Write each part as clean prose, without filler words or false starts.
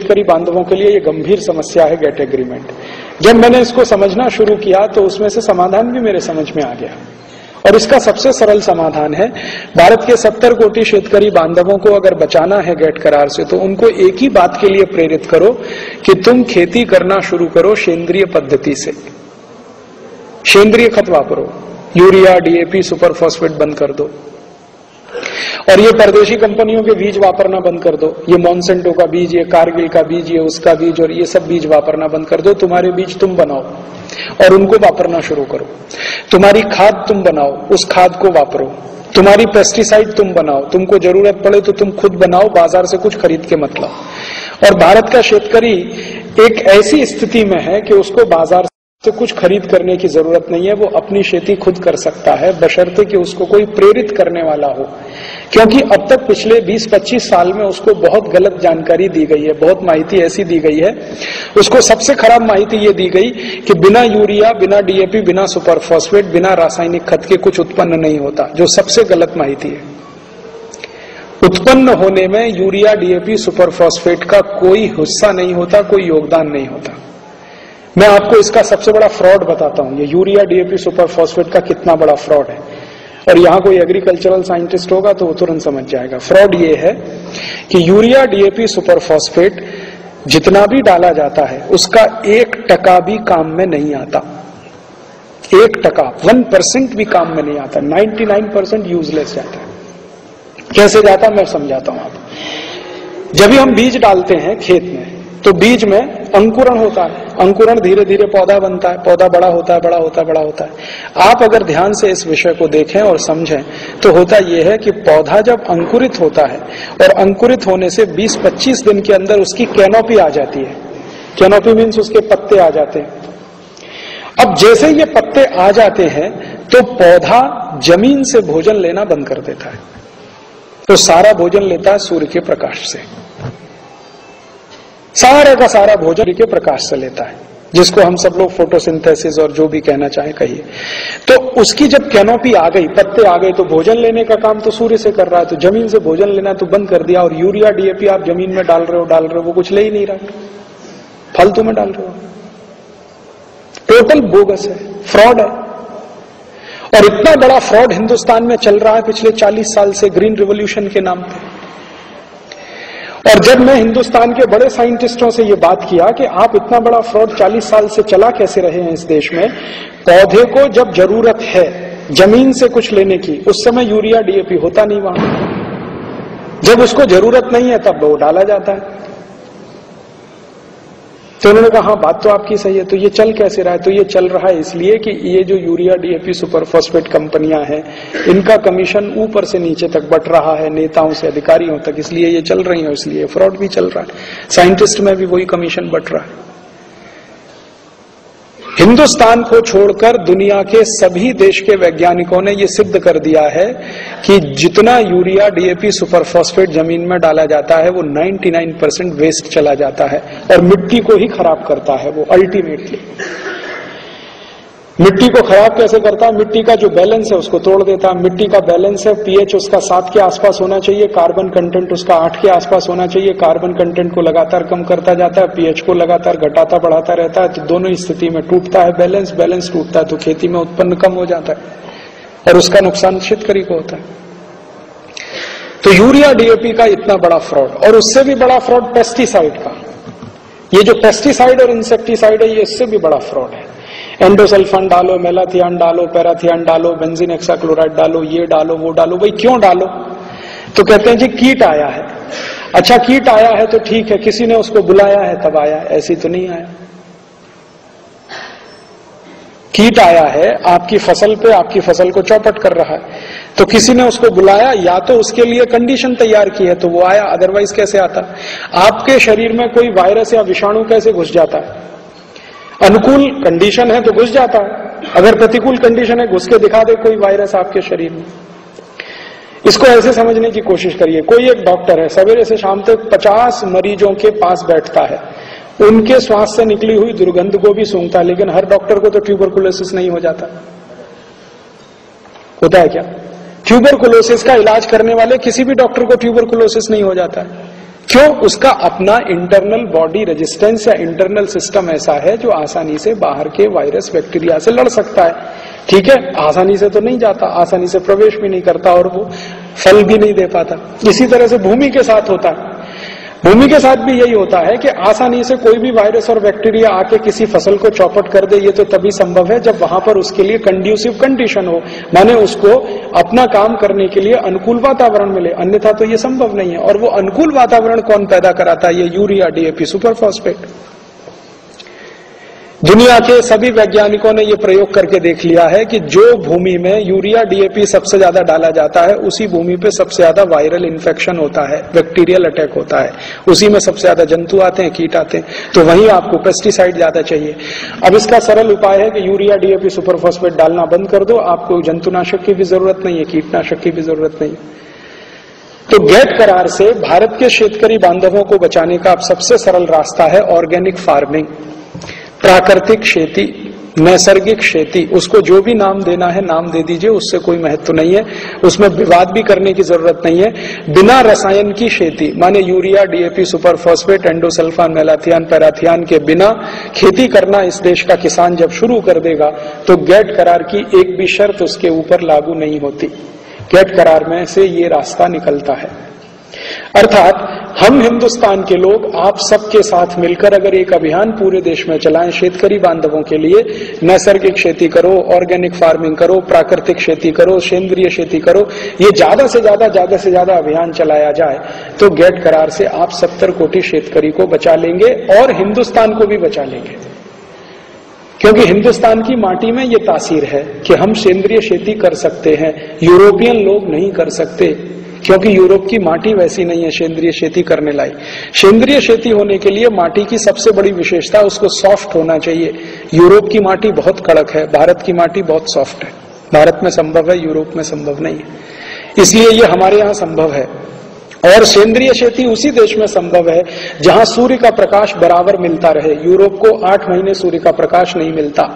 शेतकरी बांधवों के लिए ये गंभीर समस्या है गेट एग्रीमेंट। जब मैंने इसको समझना शुरू किया तो उसमें से समाधान भी मेरे समझ में आ गया, और इसका सबसे सरल समाधान है, भारत के 70 कोटि शेतकरी बांधवों को अगर बचाना है गेट करार से, तो उनको एक ही बात के लिए प्रेरित करो कि तुम खेती करना शुरू करो सेंद्रीय पद्धति से, सेंद्रीय खत वापरो, यूरिया, डीएपी, सुपर फॉस्फेट बंद कर दो, और ये परदेशी कंपनियों के बीज वापरना बंद कर दो। ये मॉन्सेंटो का बीज, ये कारगिल का बीज, ये उसका बीज, और ये सब बीज वापरना बंद कर दो। तुम्हारे बीज तुम बनाओ और उनको वापरना शुरू करो। तुम्हारी खाद तुम बनाओ, उस खाद को वापरो। तुम्हारी पेस्टिसाइड तुम बनाओ, तुमको जरूरत पड़े तो तुम खुद बनाओ, बाजार से कुछ खरीद के मत लाओ। और भारत का शेतकरी एक ऐसी स्थिति में है कि उसको बाजार से कुछ खरीद करने की जरूरत नहीं है, वो अपनी खेती खुद कर सकता है, बशर्ते कि उसको कोई प्रेरित करने वाला हो। क्योंकि अब तक पिछले 20-25 साल में उसको बहुत गलत जानकारी दी गई है, बहुत माहिती ऐसी दी गई है। उसको सबसे खराब माहिती ये दी गई कि बिना यूरिया, बिना डीएपी, बिना सुपर फॉस्फेट, बिना रासायनिक खत के कुछ उत्पन्न नहीं होता, जो सबसे गलत माहिती है। उत्पन्न होने में यूरिया, डीएपी, सुपर फॉस्फेट का कोई हिस्सा नहीं होता, कोई योगदान नहीं होता। मैं आपको इसका सबसे बड़ा फ्रॉड बताता हूं, ये यूरिया, डीएपी, सुपर फॉस्फेट का कितना बड़ा फ्रॉड है। और यहां कोई एग्रीकल्चरल साइंटिस्ट होगा तो वो तुरंत समझ जाएगा। फ्रॉड ये है कि यूरिया, डीएपी, सुपर फॉस्फेट जितना भी डाला जाता है उसका 1% भी काम में नहीं आता। 1%, 1% भी काम में नहीं आता, 99% यूजलेस जाता है। कैसे जाता मैं समझाता हूं आपको। जब भी हम बीज डालते हैं खेत में, तो बीज में अंकुरण होता है, अंकुरण धीरे धीरे पौधा बनता है, पौधा बड़ा होता है, बड़ा होता है, बड़ा होता है। आप अगर ध्यान से इस विषय को देखें और समझें तो होता यह है कि पौधा जब अंकुरित होता है और अंकुरित होने से 20-25 दिन के अंदर उसकी कैनोपी आ जाती है। कैनोपी मीन्स उसके पत्ते आ जाते हैं। अब जैसे ये पत्ते आ जाते हैं तो पौधा जमीन से भोजन लेना बंद कर देता है, तो सारा भोजन लेता है सूर्य के प्रकाश से, सारे का सारा भोजन के प्रकाश से लेता है, जिसको हम सब लोग फोटोसिंथेसिस और जो भी कहना चाहें कहिए। तो उसकी जब कैनोपी आ गई, पत्ते आ गए, तो भोजन लेने का काम तो सूर्य से कर रहा है, तो जमीन से भोजन लेना तो बंद कर दिया। और यूरिया, डीएपी आप जमीन में डाल रहे हो, वो कुछ ले ही नहीं रहा, फालतू में डाल रहे हो। टोटल बोगस है, फ्रॉड है। और इतना बड़ा फ्रॉड हिंदुस्तान में चल रहा है पिछले 40 साल से ग्रीन रिवॉल्यूशन के नाम पे। और जब मैं हिंदुस्तान के बड़े साइंटिस्टों से ये बात किया कि आप इतना बड़ा फ्रॉड 40 साल से चला कैसे रहे हैं इस देश में, पौधे को जब जरूरत है जमीन से कुछ लेने की, उस समय यूरिया, डीएपी होता नहीं वहां। जब उसको जरूरत नहीं है तब वो डाला जाता है। तो उन्होंने कहा हाँ बात तो आपकी सही है। तो ये चल कैसे रहा है? तो ये चल रहा है इसलिए कि ये जो यूरिया, डीएपी, सुपर फॉस्फेट कंपनियां हैं, इनका कमीशन ऊपर से नीचे तक बट रहा है, नेताओं से अधिकारियों तक, इसलिए ये चल रही है, इसलिए फ्रॉड भी चल रहा है। साइंटिस्ट में भी वही कमीशन बट रहा है। हिंदुस्तान को छोड़कर दुनिया के सभी देश के वैज्ञानिकों ने यह सिद्ध कर दिया है कि जितना यूरिया, डीएपी, सुपर फॉस्फेट जमीन में डाला जाता है वो 99% वेस्ट चला जाता है और मिट्टी को ही खराब करता है। वो अल्टीमेटली मिट्टी को खराब कैसे करता है? मिट्टी का जो बैलेंस है उसको तोड़ देता है। मिट्टी का बैलेंस है, पीएच उसका 7 के आसपास होना चाहिए, कार्बन कंटेंट उसका 8 के आसपास होना चाहिए। कार्बन कंटेंट को लगातार कम करता जाता है, पीएच को लगातार घटाता बढ़ाता रहता है, तो दोनों स्थिति में टूटता है बैलेंस, बैलेंस टूटता है तो खेती में उत्पन्न कम हो जाता है और उसका नुकसान शेतकरी को होता है। तो यूरिया, डीएपी का इतना बड़ा फ्रॉड, और उससे भी बड़ा फ्रॉड पेस्टिसाइड का। ये जो पेस्टिसाइड और इंसेक्टिसाइड है ये इससे भी बड़ा फ्रॉड है। एंडोसल्फान डालो, मेलाथियान डालो, पैराथियान डालो, बेंजीन हेक्साक्लोराइड डालो, ये डालो, वो डालो। भाई क्यों डालो? तो कहते हैं जी कीट आया है। अच्छा कीट आया है तो ठीक है, किसी ने उसको बुलाया है तब आया, ऐसी तो नहीं आया। कीट आया है आपकी फसल पे, आपकी फसल को चौपट कर रहा है, तो किसी ने उसको बुलाया, या तो उसके लिए कंडीशन तैयार की है तो वो आया, अदरवाइज कैसे आता? आपके शरीर में कोई वायरस या विषाणु कैसे घुस जाता है? अनुकूल कंडीशन है तो घुस जाता है, अगर प्रतिकूल कंडीशन है घुस के दिखा दे कोई वायरस आपके शरीर में। इसको ऐसे समझने की कोशिश करिए, कोई एक डॉक्टर है, सवेरे से शाम तक 50 मरीजों के पास बैठता है, उनके श्वास से निकली हुई दुर्गंध को भी सूंघता है, लेकिन हर डॉक्टर को तो ट्यूबरकुलोसिस नहीं हो जाता। होता है क्या? ट्यूबरकुलोसिस का इलाज करने वाले किसी भी डॉक्टर को ट्यूबरकुलोसिस नहीं हो जाता है, क्यों? उसका अपना इंटरनल बॉडी रेजिस्टेंस या इंटरनल सिस्टम ऐसा है जो आसानी से बाहर के वायरस बैक्टीरिया से लड़ सकता है। ठीक है, आसानी से तो नहीं जाता, आसानी से प्रवेश भी नहीं करता और वो फल भी नहीं दे पाता। इसी तरह से भूमि के साथ होता है। भूमि के साथ भी यही होता है कि आसानी से कोई भी वायरस और बैक्टीरिया आके किसी फसल को चौपट कर दे, ये तो तभी संभव है जब वहां पर उसके लिए कंड्यूसिव कंडीशन हो, माने उसको अपना काम करने के लिए अनुकूल वातावरण मिले, अन्यथा तो ये संभव नहीं है। और वो अनुकूल वातावरण कौन पैदा कराता है? ये यूरिया, डीएपी, सुपरफॉस्फेट। दुनिया के सभी वैज्ञानिकों ने यह प्रयोग करके देख लिया है कि जो भूमि में यूरिया, डीएपी सबसे ज्यादा डाला जाता है, उसी भूमि पे सबसे ज्यादा वायरल इन्फेक्शन होता है, बैक्टीरियल अटैक होता है, उसी में सबसे ज्यादा जंतु आते हैं, कीट आते हैं। तो वहीं आपको पेस्टिसाइड ज्यादा चाहिए। अब इसका सरल उपाय है कि यूरिया, डीएपी, सुपरफॉस्फेट डालना बंद कर दो, आपको जंतुनाशक की भी जरूरत नहीं है, कीटनाशक की भी जरूरत नहीं है। तो गेट करार से भारत के शेतकरी बांधवों को बचाने का अब सबसे सरल रास्ता है ऑर्गेनिक फार्मिंग, प्राकृतिक खेती, नैसर्गिक खेती। उसको जो भी नाम देना है नाम दे दीजिए, उससे कोई महत्व नहीं है, उसमें विवाद भी करने की जरूरत नहीं है। बिना रसायन की खेती, माने urea, DAP, superphosphate, endosulfan, malathion, parathion के बिना खेती करना इस देश का किसान जब शुरू कर देगा तो गेट करार की एक भी शर्त उसके ऊपर लागू नहीं होती। गेट करार में से ये रास्ता निकलता है। अर्थात हम हिंदुस्तान के लोग आप सबके साथ मिलकर अगर एक अभियान पूरे देश में चलाएं शेतकरी बांधवों के लिए, नैसर्गिक खेती करो, ऑर्गेनिक फार्मिंग करो, प्राकृतिक खेती करो, सेंद्रीय खेती करो, ये ज्यादा से ज्यादा अभियान चलाया जाए तो गेट करार से आप 70 कोटि शेतकरी को बचा लेंगे और हिंदुस्तान को भी बचा लेंगे। क्योंकि हिंदुस्तान की माटी में ये तासीर है कि हम सेंद्रीय खेती कर सकते हैं, यूरोपियन लोग नहीं कर सकते, क्योंकि यूरोप की माटी वैसी नहीं है सेंद्रीय खेती करने लायक। सेंद्रीय खेती होने के लिए माटी की सबसे बड़ी विशेषता उसको सॉफ्ट होना चाहिए। यूरोप की माटी बहुत कड़क है, भारत की माटी बहुत सॉफ्ट है। भारत में संभव है, यूरोप में संभव नहीं है, इसलिए ये हमारे यहाँ संभव है। और सेंद्रीय खेती उसी देश में संभव है जहां सूर्य का प्रकाश बराबर मिलता रहे। यूरोप को 8 महीने सूर्य का प्रकाश नहीं मिलता,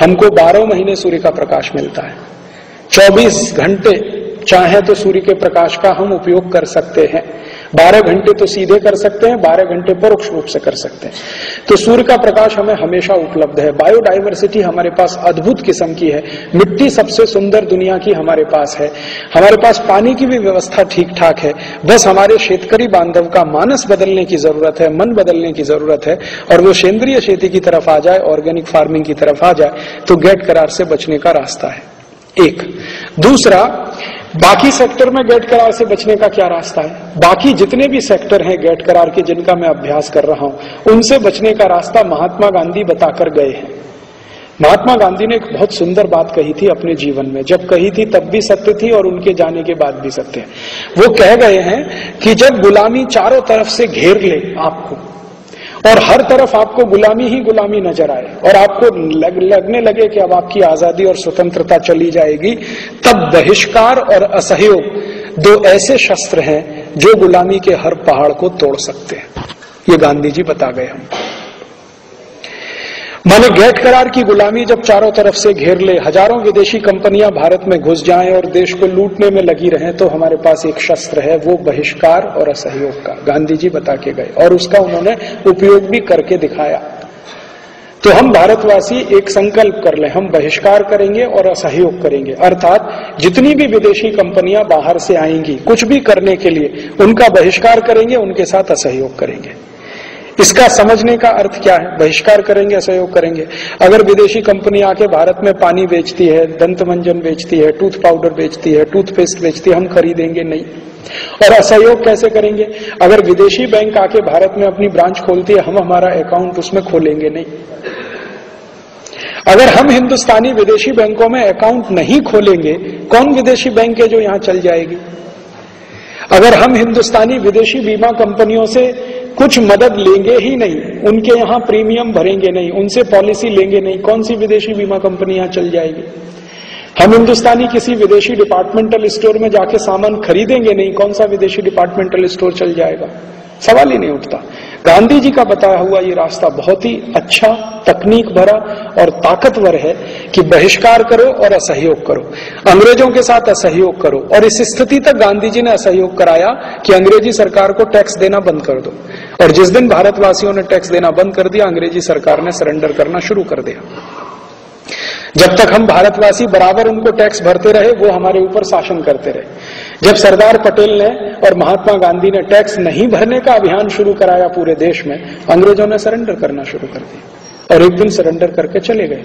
हमको 12 महीने सूर्य का प्रकाश मिलता है। 24 घंटे चाहे तो सूर्य के प्रकाश का हम उपयोग कर सकते हैं। 12 घंटे तो सीधे कर सकते हैं, 12 घंटे परोक्ष रूप से कर सकते हैं। तो सूर्य का प्रकाश हमें हमेशा उपलब्ध है। बायोडाइवर्सिटी हमारे पास अद्भुत किस्म की है, मिट्टी सबसे सुंदर दुनिया की हमारे पास है, हमारे पास पानी की भी व्यवस्था ठीक ठाक है। बस हमारे शेतकरी बांधव का मानस बदलने की जरूरत है, मन बदलने की जरूरत है, और वो सेंद्रीय खेती की तरफ आ जाए, ऑर्गेनिक फार्मिंग की तरफ आ जाए, तो गेट करार से बचने का रास्ता है एक। दूसरा, बाकी सेक्टर में गेट करार से बचने का क्या रास्ता है? बाकी जितने भी सेक्टर हैं गेट करार के जिनका मैं अभ्यास कर रहा हूं, उनसे बचने का रास्ता महात्मा गांधी बताकर गए हैं। महात्मा गांधी ने एक बहुत सुंदर बात कही थी अपने जीवन में, जब कही थी तब भी सत्य थी और उनके जाने के बाद भी सत्य है। वो कह गए हैं कि जब गुलामी चारों तरफ से घेर ले आपको और हर तरफ आपको गुलामी ही गुलामी नजर आए और आपको लगने लगे कि अब आपकी आजादी और स्वतंत्रता चली जाएगी, तब बहिष्कार और असहयोग 2 ऐसे शस्त्र हैं जो गुलामी के हर पहाड़ को तोड़ सकते हैं। ये गांधी जी बता गए हम। माने गेट करार की गुलामी जब चारों तरफ से घेर ले, हजारों विदेशी कंपनियां भारत में घुस जाएं और देश को लूटने में लगी रहें, तो हमारे पास एक शस्त्र है, वो बहिष्कार और असहयोग का। गांधी जी बता के गए और उसका उन्होंने उपयोग भी करके दिखाया। तो हम भारतवासी एक संकल्प कर लें, हम बहिष्कार करेंगे और असहयोग करेंगे। अर्थात जितनी भी विदेशी कंपनियां बाहर से आएंगी कुछ भी करने के लिए, उनका बहिष्कार करेंगे, उनके साथ असहयोग करेंगे। इसका समझने का अर्थ क्या है? बहिष्कार करेंगे, असहयोग करेंगे। अगर विदेशी कंपनी आके भारत में पानी बेचती है, दंत मंजन बेचती है, टूथ पाउडर बेचती है, टूथपेस्ट बेचती है, हम खरीदेंगे नहीं। और असहयोग कैसे करेंगे? अगर विदेशी बैंक आके भारत में अपनी ब्रांच खोलती है, हम हमारा अकाउंट उसमें खोलेंगे नहीं। अगर हम हिंदुस्तानी विदेशी बैंकों में अकाउंट नहीं खोलेंगे, कौन विदेशी बैंक है जो यहां चल जाएगी? अगर हम हिंदुस्तानी विदेशी बीमा कंपनियों से कुछ मदद लेंगे ही नहीं, उनके यहां प्रीमियम भरेंगे नहीं, उनसे पॉलिसी लेंगे नहीं, कौन सी विदेशी बीमा कंपनी यहां चल जाएगी? हम हिंदुस्तानी किसी विदेशी डिपार्टमेंटल स्टोर में जाके सामान खरीदेंगे नहीं, कौन सा विदेशी डिपार्टमेंटल स्टोर चल जाएगा? सवाल ही नहीं उठता। गांधी जी का बताया हुआ ये रास्ता बहुत ही अच्छा, तकनीक भरा और ताकतवर है कि बहिष्कार करो और असहयोग करो, अंग्रेजों के साथ असहयोग करो। और इस स्थिति तक गांधी जी ने असहयोग कराया कि अंग्रेजी सरकार को टैक्स देना बंद कर दो। और जिस दिन भारतवासियों ने टैक्स देना बंद कर दिया, अंग्रेजी सरकार ने सरेंडर करना शुरू कर दिया। जब तक हम भारतवासी बराबर उनको टैक्स भरते रहे, वो हमारे ऊपर शासन करते रहे। जब सरदार पटेल ने और महात्मा गांधी ने टैक्स नहीं भरने का अभियान शुरू कराया पूरे देश में, अंग्रेजों ने सरेंडर करना शुरू कर दिया और एक दिन सरेंडर करके चले गए।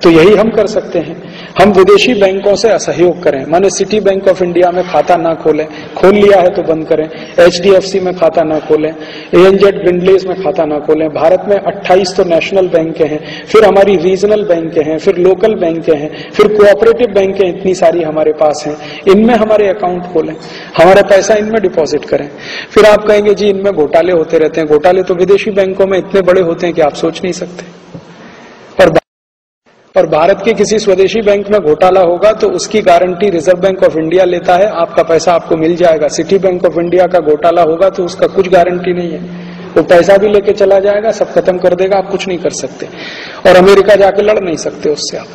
तो यही हम कर सकते हैं, हम विदेशी बैंकों से असहयोग करें। माने सिटी बैंक ऑफ इंडिया में खाता ना खोलें, खोल लिया है तो बंद करें। HDFC में खाता ना खोलें, ANZ विंडलेज में खाता ना खोलें। भारत में 28 तो नेशनल बैंक हैं, फिर हमारी रीजनल बैंक हैं, फिर लोकल बैंक हैं, फिर कोऑपरेटिव बैंक इतनी सारी हमारे पास हैं। इनमें हमारे अकाउंट खोलें, हमारा पैसा इनमें डिपॉजिट करें। फिर आप कहेंगे जी इनमें घोटाले होते रहते हैं। घोटाले तो विदेशी बैंकों में इतने बड़े होते हैं कि आप सोच नहीं सकते। और भारत के किसी स्वदेशी बैंक में घोटाला होगा तो उसकी guarantee reserve bank of India लेता है, आपका पैसा आपको मिल जाएगा। सिटी बैंक ऑफ इंडिया का घोटाला होगा तो उसका कुछ गारंटी नहीं है, वो पैसा भी लेके चला जाएगा, सब खत्म कर देगा, आप कुछ नहीं कर सकते। और अमेरिका जाके लड़ नहीं सकते उससे आप।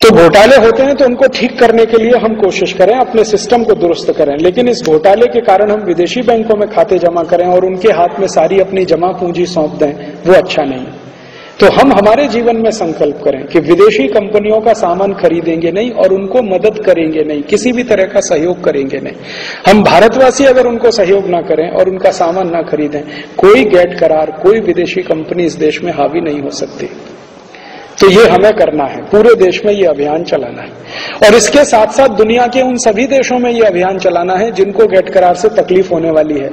तो घोटाले होते हैं तो उनको ठीक करने के लिए हम कोशिश करें, अपने सिस्टम को दुरुस्त करें। लेकिन इस घोटाले के कारण हम विदेशी बैंकों में खाते जमा करें और उनके हाथ में सारी अपनी जमा पूंजी सौंप दें, वो अच्छा नहीं। तो हम हमारे जीवन में संकल्प करें कि विदेशी कंपनियों का सामान खरीदेंगे नहीं और उनको मदद करेंगे नहीं, किसी भी तरह का सहयोग करेंगे नहीं। हम भारतवासी अगर उनको सहयोग ना करें और उनका सामान ना खरीदें, कोई गैट करार, कोई विदेशी कंपनी इस देश में हावी नहीं हो सकती। तो ये हमें करना है, पूरे देश में ये अभियान चलाना है। और इसके साथ साथ दुनिया के उन सभी देशों में ये अभियान चलाना है जिनको गैट करार से तकलीफ होने वाली है।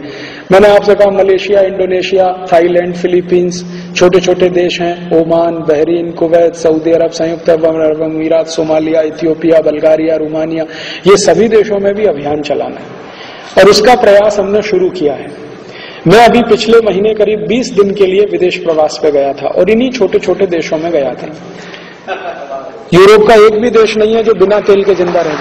मैंने आपसे कहा मलेशिया, इंडोनेशिया, थाईलैंड, फिलीपींस, छोटे छोटे देश हैं, ओमान, बहरीन, कुवैत, सऊदी अरब, संयुक्त अरब अमीरात, सोमालिया, इथियोपिया, बल्गारिया, रोमानिया, ये सभी देशों में भी अभियान चलाना है और उसका प्रयास हमने शुरू किया है। मैं अभी पिछले महीने करीब 20 दिन के लिए विदेश प्रवास पे गया था और इन्हीं छोटे छोटे देशों में गया था। यूरोप का एक भी देश नहीं है जो बिना तेल के जिंदा रहे।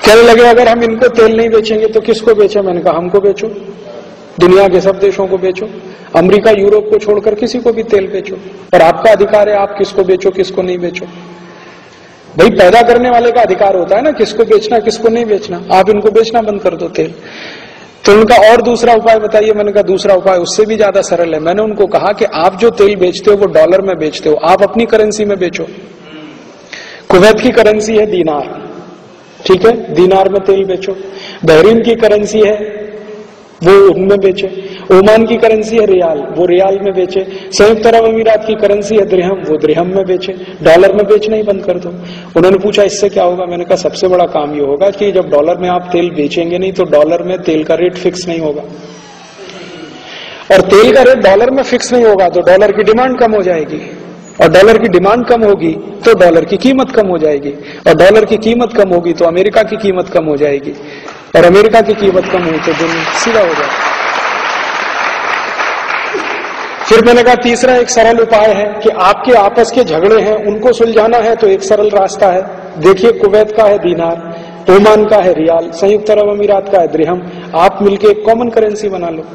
कहने लगे अगर हम इनको तेल नहीं बेचेंगे तो किसको बेचें? मैंने कहा हमको बेचो, दुनिया के सब देशों को बेचो, अमेरिका यूरोप को छोड़कर किसी को भी तेल बेचो और आपका अधिकार है आप किसको बेचो किसको नहीं बेचो। भाई पैदा करने वाले का अधिकार होता है ना किसको बेचना किसको नहीं बेचना। आप इनको बेचना बंद कर दो तेल। तो उनका और दूसरा उपाय बताइए। मैंने कहा दूसरा उपाय उससे भी ज्यादा सरल है। मैंने उनको कहा कि आप जो तेल बेचते हो वो डॉलर में बेचते हो, आप अपनी करेंसी में बेचो। कुवैत की करेंसी है दीनार, ठीक है, दीनार में तेल बेचो। बहरीन की करेंसी है वो उनमें बेचे। ओमान की करेंसी है रियाल, वो रियाल में बेचे। संयुक्त अरब अमीरात की करेंसी है दिरहम, वो दिरहम में बेचे। डॉलर में बेचना ही बंद कर दो। उन्होंने पूछा इससे क्या होगा? मैंने कहा सबसे बड़ा काम ये होगा कि जब डॉलर में आप तेल बेचेंगे नहीं तो डॉलर में तेल का रेट फिक्स नहीं होगा और तेल का रेट डॉलर में फिक्स नहीं होगा तो डॉलर की डिमांड कम हो जाएगी और डॉलर की डिमांड कम होगी तो डॉलर की कीमत कम हो जाएगी और डॉलर की कीमत कम होगी तो अमेरिका की कीमत कम हो जाएगी और अमेरिका की कीमत कम हुई तो दिन सीधा हो जाएगा। फिर मैंने कहा तीसरा एक सरल उपाय है कि आपके आपस के झगड़े हैं उनको सुलझाना है तो एक सरल रास्ता है। देखिए कुवैत का है दीनार, ओमान का है रियाल, संयुक्त अरब अमीरात का है दिरहम, आप मिलके एक कॉमन करेंसी बना लो।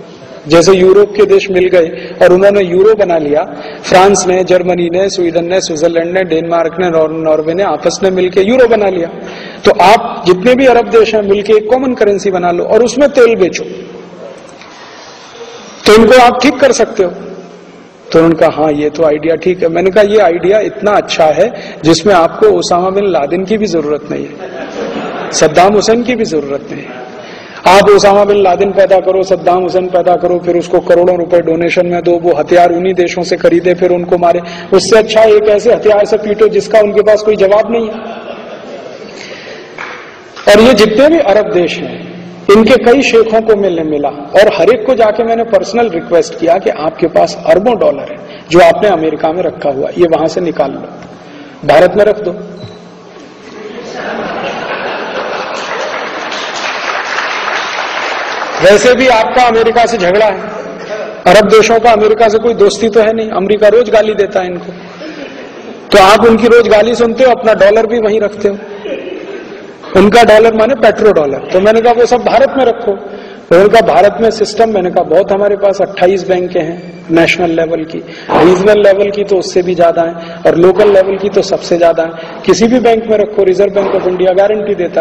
जैसे यूरोप के देश मिल गए और उन्होंने यूरो बना लिया, फ्रांस ने, जर्मनी ने, स्वीडन ने, स्विट्जरलैंड ने, डेनमार्क ने, नॉर्वे ने आपस में मिलके यूरो बना लिया। तो आप जितने भी अरब देश हैं मिलके एक कॉमन करेंसी बना लो और उसमें तेल बेचो, तो इनको आप ठीक कर सकते हो। तो उन्होंने कहा हाँ ये तो आइडिया ठीक है। मैंने कहा ये आइडिया इतना अच्छा है जिसमें आपको ओसामा बिन लादेन की भी जरूरत नहीं है, सद्दाम हुसैन की भी जरूरत नहीं है। आप ओसामा बिन लादेन पैदा करो, सद्दाम हुसैन पैदा करो, फिर उसको करोड़ों रुपए डोनेशन में दो, वो हथियार उन्हीं देशों से खरीदे फिर उनको मारे। उससे अच्छा एक ऐसे हथियार से पीटो जिसका उनके पास कोई जवाब नहीं है। और ये जितने भी अरब देश हैं इनके कई शेखों को मिला और हर एक को जाके मैंने पर्सनल रिक्वेस्ट किया कि आपके पास अरबों डॉलर है जो आपने अमेरिका में रखा हुआ, ये वहां से निकाल लो, भारत में रख दो। वैसे भी आपका अमेरिका से झगड़ा है, अरब देशों का अमेरिका से कोई दोस्ती तो है नहीं, अमेरिका रोज गाली देता है इनको, तो आप उनकी रोज गाली सुनते हो, अपना डॉलर भी वहीं रखते हो। उनका डॉलर माने पेट्रो डॉलर। तो मैंने कहा वो सब भारत में रखो। तो उनका भारत में सिस्टम, मैंने कहा बहुत हमारे पास 28 बैंकें हैं नेशनल लेवल की, रीजनल लेवल की तो उससे भी ज्यादा है, और लोकल लेवल की तो सबसे ज्यादा है। किसी भी बैंक में रखो, reserve bank of India guarantee देता है